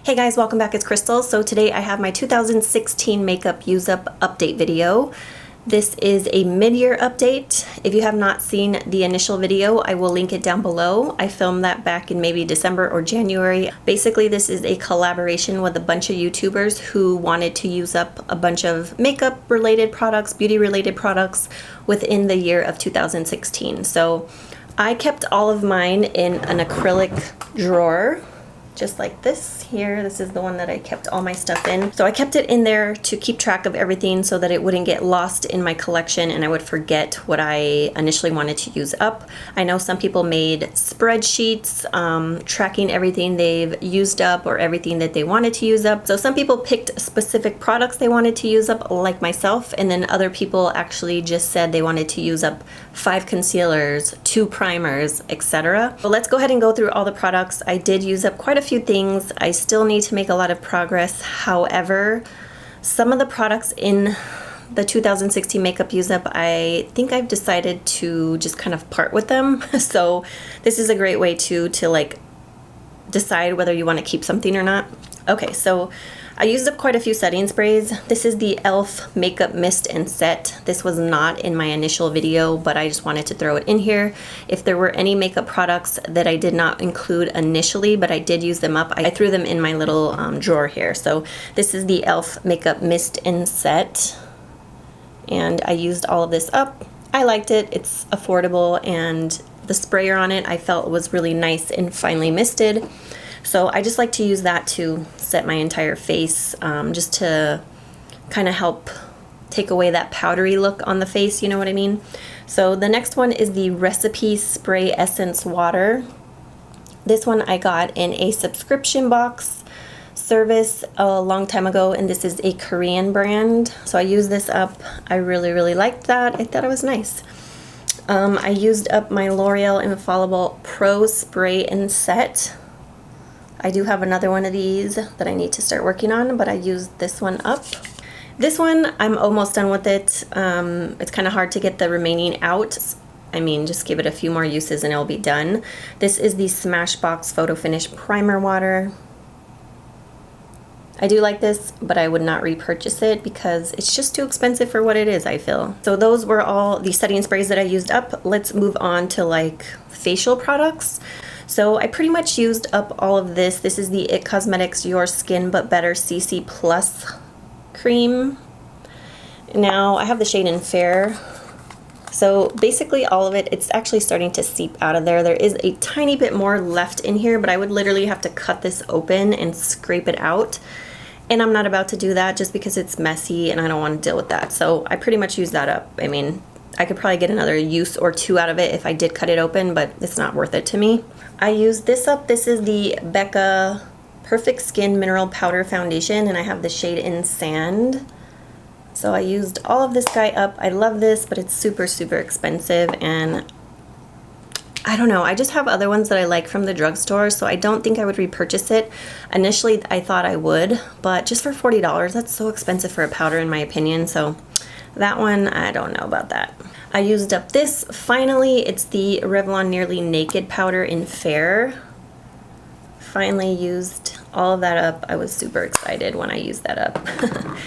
Hey guys, welcome back. It's Krystal. So today I have my 2016 makeup use up update video. This is a mid-year update. If you have not seen the initial video, I will link it down below. I filmed that back in maybe December or January. Basically, this is a collaboration with a bunch of YouTubers who wanted to use up a bunch of makeup related products, beauty related products within the year of 2016. So I kept all of mine in an acrylic drawer, just like this here. This is the one that I kept all my stuff in. So I kept it in there to keep track of everything so that it wouldn't get lost in my collection and I would forget what I initially wanted to use up. I know some people made spreadsheets tracking everything they've used up or everything that they wanted to use up. So some people picked specific products they wanted to use up, like myself, and then other people actually just said they wanted to use up 5 concealers, 2 primers, etc. So let's go ahead and go through all the products. I did use up quite a few things. I still need to make a lot of progress. However, some of the products in the 2016 makeup use up, I think I've decided to just kind of part with them. So this is a great way to like decide whether you want to keep something or not. Okay, so I used up quite a few setting sprays. This is the e.l.f. Makeup Mist and Set. This was not in my initial video, but I just wanted to throw it in here. If there were any makeup products that I did not include initially, but I did use them up, I threw them in my little drawer here. So this is the e.l.f. Makeup Mist and Set, and I used all of this up. I liked it. It's affordable, and the sprayer on it I felt was really nice and finely misted. So I just like to use that to set my entire face, just to kind of help take away that powdery look on the face, you know what I mean? So the next one is the Recipe Spray Essence Water. This one I got in a subscription box service a long time ago, and this is a Korean brand. So I used this up. I really liked that. I thought it was nice. I used up my L'Oreal Infallible Pro Spray and Set. I do have another one of these that I need to start working on, but I used this one up. This one, I'm almost done with it. It's kind of hard to get the remaining out. I mean, just give it a few more uses and it'll be done. This is the Smashbox Photo Finish Primer Water. I do like this, but I would not repurchase it because it's just too expensive for what it is, I feel. So those were all the setting sprays that I used up. Let's move on to like facial products. So I pretty much used up all of this. This is the IT Cosmetics Your Skin But Better CC Plus cream. Now I have the shade in Fair. So basically all of it, it's actually starting to seep out of there. There is a tiny bit more left in here, but I would literally have to cut this open and scrape it out. And I'm not about to do that just because it's messy and I don't want to deal with that. So I pretty much used that up. I mean, I could probably get another use or 2 out of it if I did cut it open, but it's not worth it to me. I used this up. This is the Becca Perfect Skin Mineral Powder Foundation, and I have the shade in Sand. So I used all of this guy up. I love this, but it's super expensive, and I don't know. I just have other ones that I like from the drugstore, so I don't think I would repurchase it. Initially, I thought I would, but just for $40, that's so expensive for a powder in my opinion, so that one, I don't know about that. I used up this. Finally, it's the Revlon Nearly Naked powder in Fair. Finally used all of that up. I was super excited when I used that up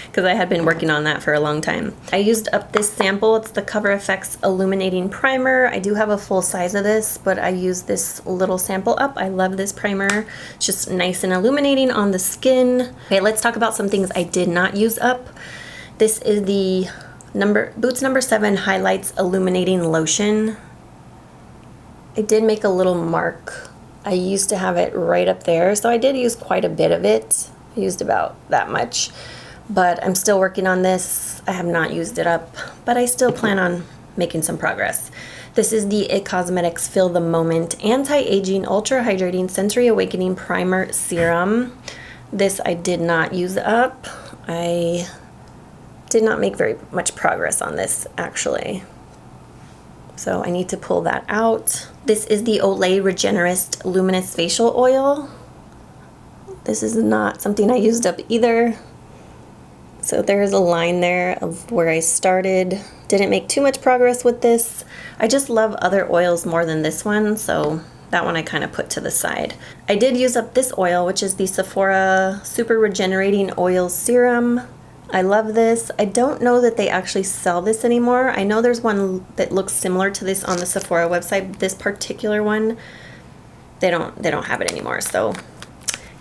because I had been working on that for a long time. I used up this sample. It's the Cover FX Illuminating Primer. I do have a full size of this, but I used this little sample up. I love this primer. It's just nice and illuminating on the skin. Okay, let's talk about some things I did not use up. This is the Boots No. 7 Highlights Illuminating Lotion. I did make a little mark. I used to have it right up there, so I did use quite a bit of it. I used about that much, but I'm still working on this. I have not used it up, but I still plan on making some progress. This is the IT Cosmetics Feel the Moment Anti-Aging Ultra Hydrating Sensory Awakening Primer Serum. This I did not use up. I did not make very much progress on this actually, so I need to pull that out. This is the Olay Regenerist Luminous Facial Oil. This is not something I used up either. So there's a line there of where I started. Didn't make too much progress with this. I just love other oils more than this one, so that one I kind of put to the side. I did use up this oil, which is the Sephora Super Regenerating Oil Serum. I love this. I don't know that they actually sell this anymore. I know there's one that looks similar to this on the Sephora website. This particular one, they don't have it anymore. So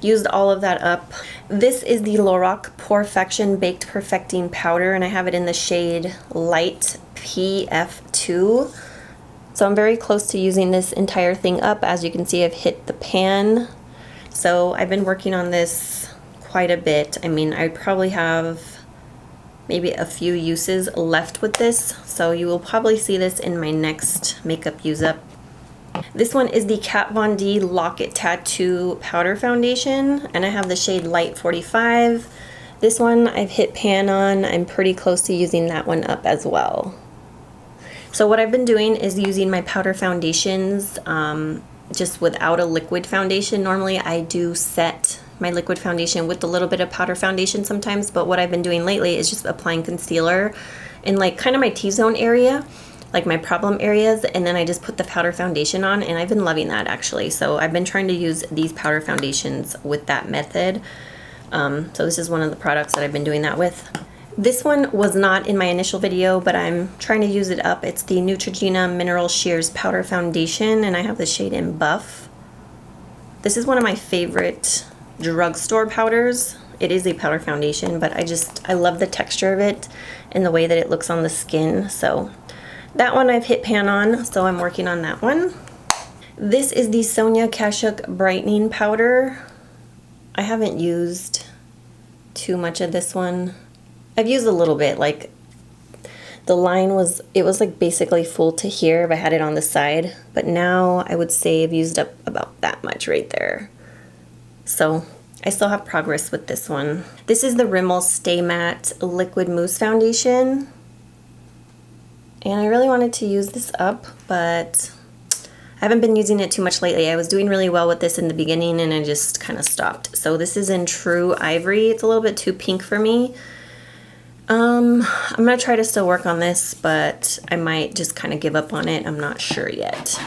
used all of that up. This is the Lorac Porefection Baked Perfecting Powder, and I have it in the shade Light PF2. So I'm very close to using this entire thing up. As you can see, I've hit the pan. So I've been working on this quite a bit. I mean, I probably have maybe a few uses left with this. So you will probably see this in my next makeup use up. This one is the Kat Von D Lock It Tattoo Powder Foundation, and I have the shade Light 45. This one I've hit pan on. I'm pretty close to using that one up as well. So what I've been doing is using my powder foundations just without a liquid foundation. Normally I do set my liquid foundation with a little bit of powder foundation sometimes, but what I've been doing lately is just applying concealer in like kind of my T-zone area, like my problem areas, and then I just put the powder foundation on, and I've been loving that actually. So I've been trying to use these powder foundations with that method. So this is one of the products that I've been doing that with. This one was not in my initial video, but I'm trying to use it up. It's the Neutrogena Mineral Shears Powder Foundation, and I have the shade in Buff. This is one of my favorite drugstore powders. It is a powder foundation, but I love the texture of it and the way that it looks on the skin. So that one I've hit pan on, so I'm working on that one. This is the Sonia Kashuk Brightening Powder. I haven't used too much of this one. I've used a little bit, like the line was like basically full to here if I had it on the side, but now I would say I've used up about that much right there. So I still have progress with this one. This is the Rimmel Stay Matte Liquid Mousse Foundation. And I really wanted to use this up, but I haven't been using it too much lately. I was doing really well with this in the beginning and I just kind of stopped. So this is in True Ivory. It's a little bit too pink for me. I'm gonna try to still work on this, but I might just kind of give up on it. I'm not sure yet.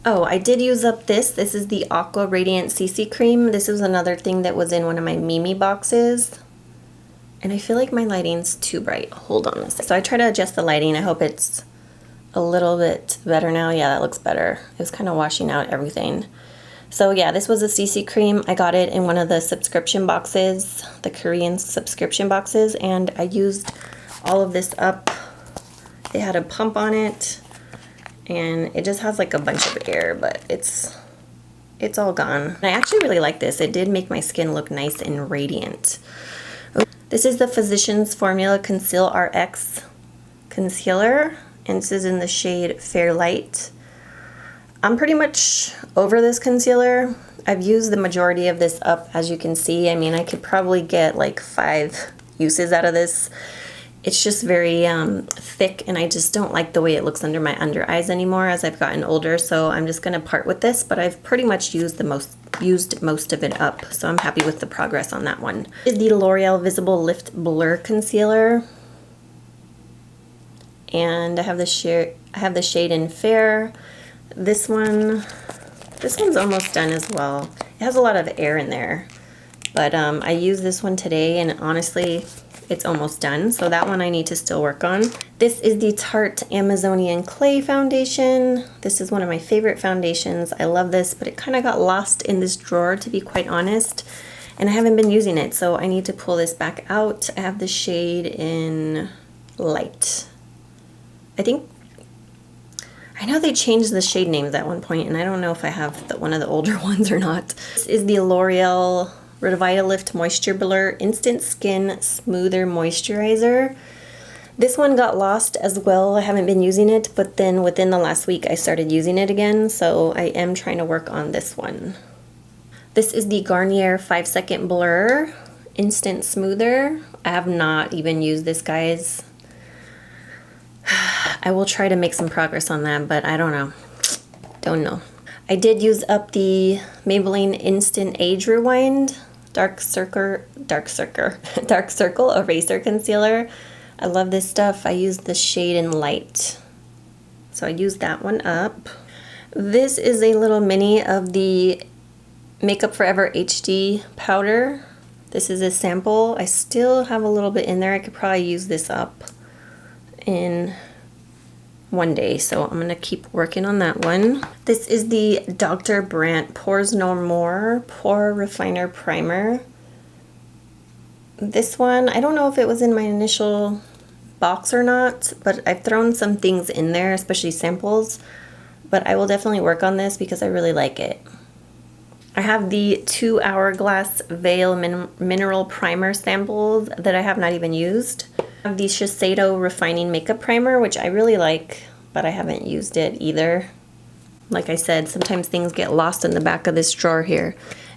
Oh, I did use up this. This is the Aqua Radiant CC Cream. This is another thing that was in one of my MakeupNme boxes. And I feel like my lighting's too bright. Hold on a second. So I try to adjust the lighting. I hope it's a little bit better now. Yeah, that looks better. It was kind of washing out everything. So yeah, this was a CC cream. I got it in one of the subscription boxes, the Korean subscription boxes, and I used all of this up. It had a pump on it, and it just has like a bunch of air, but it's all gone. And I actually really like this. It did make my skin look nice and radiant. This is the Physicians Formula Conceal RX Concealer, and this is in the shade Fair Light. I'm pretty much over this concealer. I've used the majority of this up, as you can see. I mean, I could probably get like 5 uses out of this. It's just very thick, and I just don't like the way it looks under my under eyes anymore as I've gotten older, so I'm just gonna part with this, but I've pretty much used most of it up, so I'm happy with the progress on that one. This is the L'Oreal Visible Lift Blur Concealer, and I have the shade in Fair. This one's almost done as well. It has a lot of air in there, but I used this one today, and honestly, it's almost done, so that one I need to still work on. This is the Tarte Amazonian Clay Foundation. This is one of my favorite foundations. I love this, but it kind of got lost in this drawer, to be quite honest, and I haven't been using it, so I need to pull this back out. I have the shade in Light. I know they changed the shade names at one point, and I don't know if I have one of the older ones or not. This is the L'Oreal Revitalift Moisture Blur Instant Skin Smoother Moisturizer. This one got lost as well. I haven't been using it, but then within the last week I started using it again, so I am trying to work on this one. This is the Garnier 5-Second Blur Instant Smoother. I have not even used this, guys. I will try to make some progress on that, but I don't know. I did use up the Maybelline Instant Age Rewind Dark Circle Eraser Concealer. I love this stuff. I used the shade in Light, so I used that one up. This is a little mini of the Makeup Forever HD powder. This is a sample. I still have a little bit in there. I could probably use this up in one day, so I'm gonna keep working on that one. This is the Dr. Brandt Pores No More Pore Refiner Primer. This one, I don't know if it was in my initial box or not, but I've thrown some things in there, especially samples, but I will definitely work on this because I really like it. I have the 2 Hourglass Veil Mineral Primer samples that I have not even used. I have the Shiseido Refining Makeup Primer, which I really like, but I haven't used it either. Like I said, sometimes things get lost in the back of this drawer here.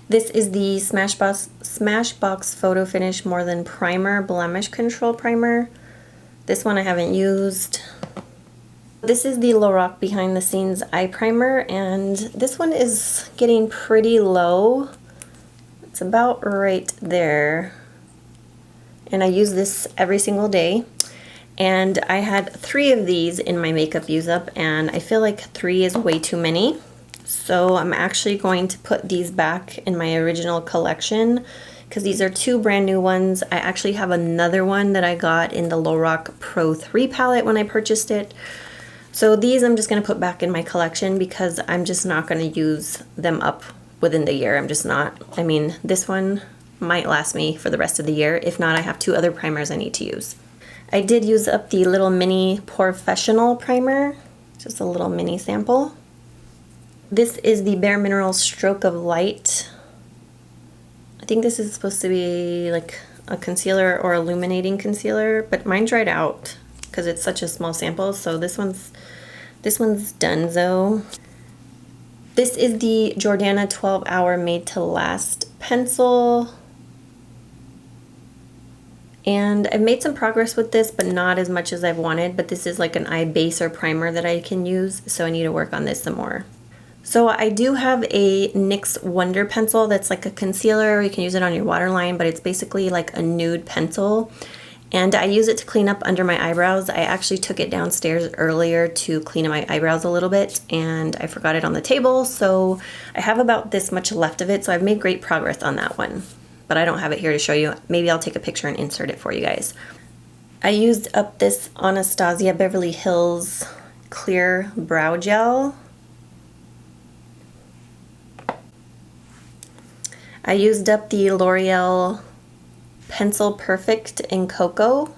This is the Smashbox Photo Finish More Than Primer Blemish Control Primer. This one I haven't used. This is the Lorac Behind the Scenes Eye Primer, and this one is getting pretty low. It's about right there. And I use this every single day. And I had 3 of these in my makeup use up, and I feel like 3 is way too many. So I'm actually going to put these back in my original collection because these are 2 brand new ones. I actually have another one that I got in the Lorac Pro 3 palette when I purchased it. So these I'm just going to put back in my collection because I'm just not going to use them up within the year. I'm just not. I mean, this one might last me for the rest of the year. If not, I have 2 other primers I need to use. I did use up the little mini Professional primer, just a little mini sample. This is the Bare Minerals Stroke of Light. I think this is supposed to be like a concealer or illuminating concealer, but mine dried out because it's such a small sample, so this one's donezo. This is the Jordana 12 Hour Made to Last pencil. And I've made some progress with this, but not as much as I've wanted, but this is like an eye base or primer that I can use, so I need to work on this some more. So I do have a NYX Wonder pencil that's like a concealer. You can use it on your waterline, but it's basically like a nude pencil. And I use it to clean up under my eyebrows. I actually took it downstairs earlier to clean up my eyebrows a little bit, and I forgot it on the table, so I have about this much left of it, so I've made great progress on that one. But I don't have it here to show you. Maybe I'll take a picture and insert it for you guys. I used up this Anastasia Beverly Hills Clear Brow Gel. I used up the L'Oreal Pencil Perfect in Cocoa.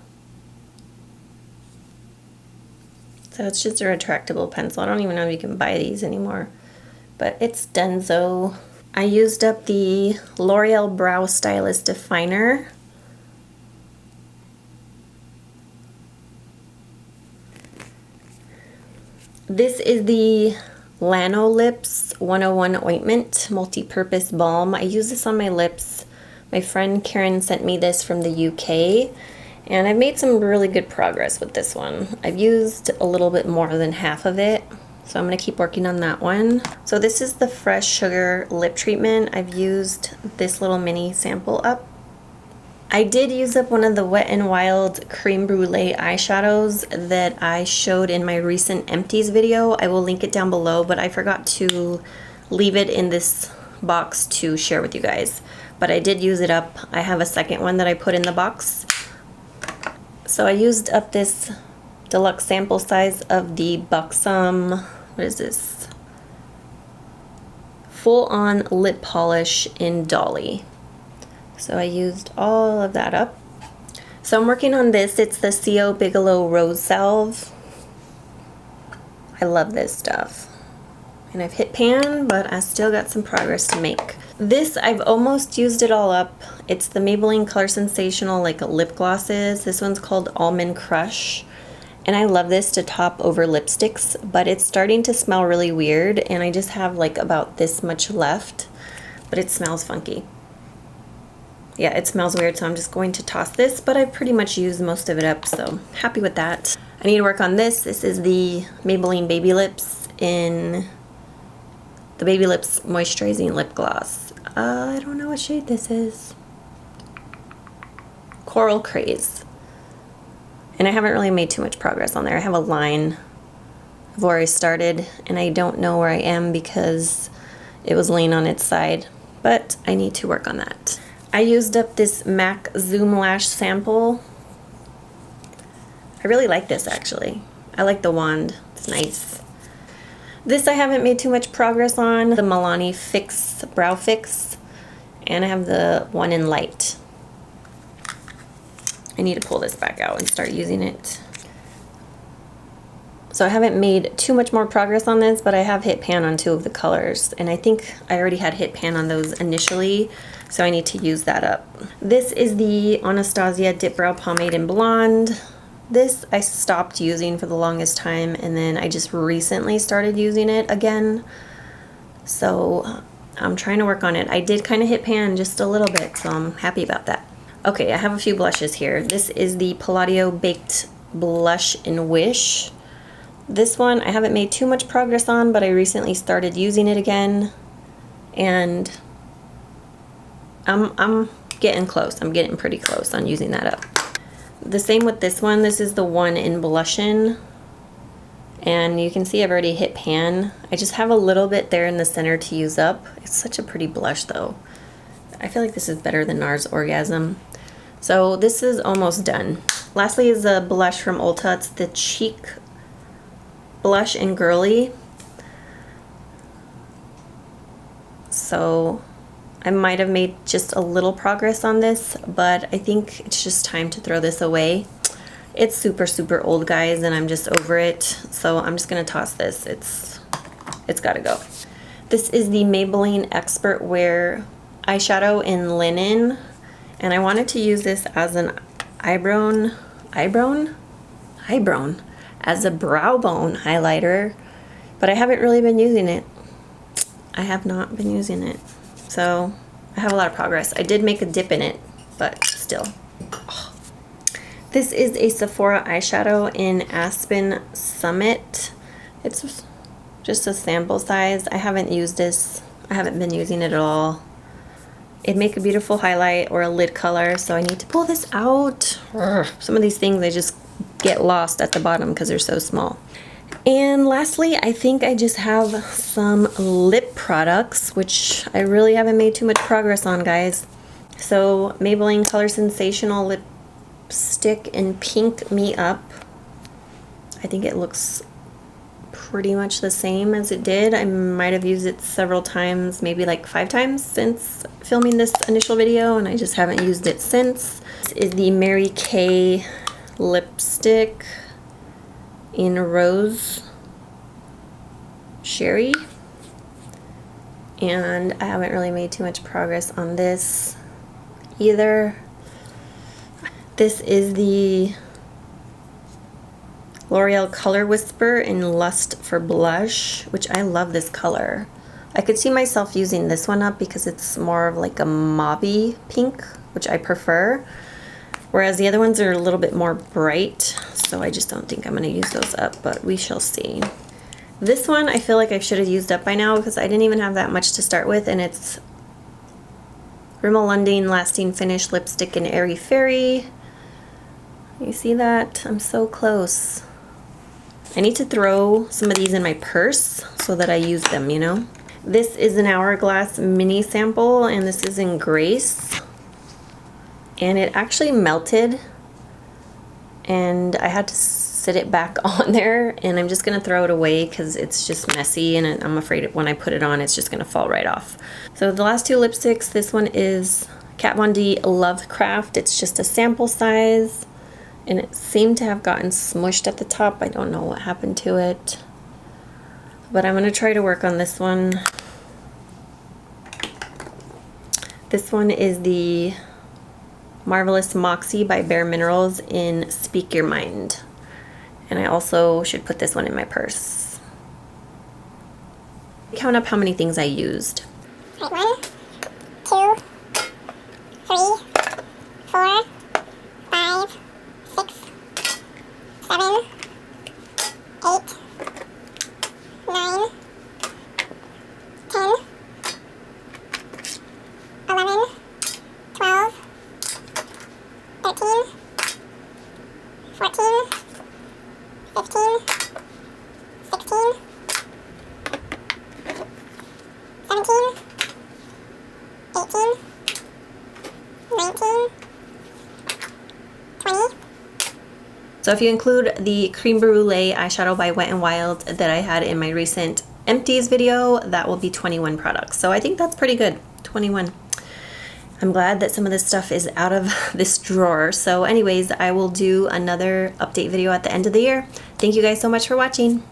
So it's just a retractable pencil. I don't even know if you can buy these anymore, but it's donezo. I used up the L'Oreal Brow Stylist Definer. This is the Lanolips 101 Ointment Multi-Purpose Balm. I use this on my lips. My friend Karen sent me this from the UK, and I've made some really good progress with this one. I've used a little bit more than half of it, so I'm going to keep working on that one. So this is the Fresh Sugar Lip Treatment. I've used this little mini sample up. I did use up one of the Wet n Wild Creme Brulee eyeshadows that I showed in my recent empties video. I will link it down below, but I forgot to leave it in this box to share with you guys. But I did use it up. I have a second one that I put in the box. So I used up this deluxe sample size of the Buxom, what is this? Full On Lip Polish in Dolly. So I used all of that up. So I'm working on this. It's the C.O. Bigelow Rose Salve. I love this stuff. And I've hit pan, but I still got some progress to make. This, I've almost used it all up. It's the Maybelline Color Sensational like lip glosses. This one's called Almond Crush. And I love this to top over lipsticks, but it's starting to smell really weird, and I just have like about this much left, but it smells funky. Yeah, it smells weird, so I'm just going to toss this, but I've pretty much used most of it up, so happy with that. I need to work on this. This is the Maybelline Baby Lips in the Baby Lips Moisturizing Lip Gloss. I don't know what shade this is. Coral Craze. And I haven't really made too much progress on there. I have a line of where I started, and I don't know where I am because it was laying on its side, but I need to work on that. I used up this MAC Zoom Lash sample. I really like this actually. I like the wand, it's nice. This I haven't made too much progress on, the Milani Fix Brow Fix, and I have the one in light. I need to pull this back out and start using it. So I haven't made too much more progress on this, but I have hit pan on 2 of the colors, and I think I already had hit pan on those initially, so I need to use that up. This is the Anastasia Dip Brow Pomade in Blonde. This I stopped using for the longest time, and then I just recently started using it again, so I'm trying to work on it. I did kind of hit pan just a little bit, so I'm happy about that. Okay, I have a few blushes here. This is the Palladio Baked Blush in Wish. This one I haven't made too much progress on, but I recently started using it again, and I'm getting close. I'm getting pretty close on using that up. The same with this one. This is the one in Blushin', and you can see I've already hit pan. I just have a little bit there in the center to use up. It's such a pretty blush though. I feel like this is better than NARS Orgasm. So this is almost done. Lastly is a blush from Ulta. It's the Cheek Blush in Girly. So I might have made just a little progress on this, but I think it's just time to throw this away. It's super, super old, guys, and I'm just over it. So I'm just gonna toss this. It's gotta go. This is the Maybelline Expert Wear eyeshadow in Linen, and I wanted to use this as an eyebrow as a brow bone highlighter, but I haven't really been using it. I have not been using it. So I have a lot of progress. I did make a dip in it, but still. Oh. This is a Sephora eyeshadow in Aspen Summit. It's just a sample size. I haven't used this. I haven't been using it at all. It'd make a beautiful highlight or a lid color, so I need to pull this out. Some of these things, they just get lost at the bottom because they're so small. And lastly, I think I just have some lip products, which I really haven't made too much progress on, guys. So Maybelline Color Sensational Lipstick in Pink Me Up. I think it looks pretty much the same as it did. I might have used it several times, maybe like 5 times since filming this initial video, and I just haven't used it since. This is the Mary Kay lipstick in Rose Sherry, and I haven't really made too much progress on this either. This is the L'Oreal Color Whisper in Lust for Blush, which I love this color. I could see myself using this one up because it's more of like a mauvey pink, which I prefer, whereas the other ones are a little bit more bright, so I just don't think I'm going to use those up, but we shall see. This one I feel like I should have used up by now because I didn't even have that much to start with, and it's Rimmel London Lasting Finish Lipstick in Airy Fairy. You see that? I'm so close. I need to throw some of these in my purse so that I use them, you know? This is an Hourglass mini sample, and this is in Grace. And it actually melted, and I had to sit it back on there, and I'm just gonna throw it away because it's just messy, and I'm afraid when I put it on, it's just gonna fall right off. So the last 2 lipsticks, this one is Kat Von D Lovecraft. It's just a sample size, and it seemed to have gotten smushed at the top. I don't know what happened to it, but I'm gonna try to work on this one. This one is the Marvelous Moxie by Bare Minerals in Speak Your Mind. And I also should put this one in my purse. Count up how many things I used. 1, 2, 3, 4, 5, 6, 7, 8, 9, 10, 11, 12, 13, 14, 15, 16, 18, 19, 20. So if you include the Cream Brulee eyeshadow by Wet n Wild that I had in my recent empties video, that will be 21 products. So I think that's pretty good, 21. I'm glad that some of this stuff is out of this drawer. So anyways, I will do another update video at the end of the year. Thank you guys so much for watching.